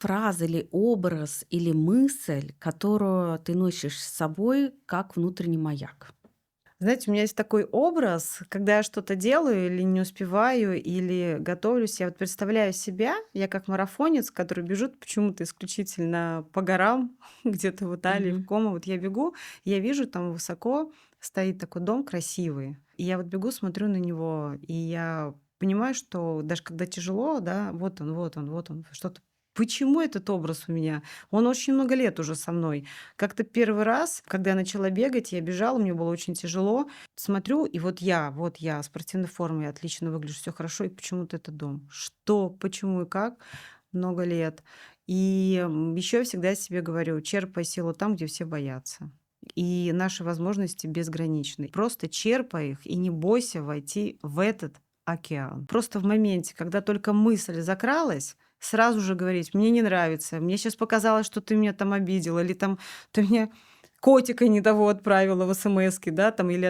фраза или образ, или мысль, которую ты носишь с собой как внутренний маяк? Знаете, у меня есть такой образ, когда я что-то делаю или не успеваю, или готовлюсь, я вот представляю себя, я как марафонец, который бежит почему-то исключительно по горам, где-то в Италии, в Мгм. Комо. Вот я бегу, я вижу, там высоко стоит такой дом красивый. И я вот бегу, смотрю на него, и я понимаю, что даже когда тяжело, да, вот он, вот он, вот он, что-то. Почему этот образ у меня? Он очень много лет уже со мной. Как-то первый раз, когда я начала бегать, я бежала, мне было очень тяжело. Смотрю, и вот я в спортивной форме, отлично выгляжу, все хорошо, и почему-то это дом. Что, почему и как? Много лет. И еще я всегда себе говорю: черпай силу там, где все боятся. И наши возможности безграничны. Просто черпай их и не бойся войти в этот океан. Просто в моменте, когда только мысль закралась, сразу же говорить: "Мне не нравится, мне сейчас показалось, что ты меня там обидела, или там ты мне котика не того отправила в смске, да, там, или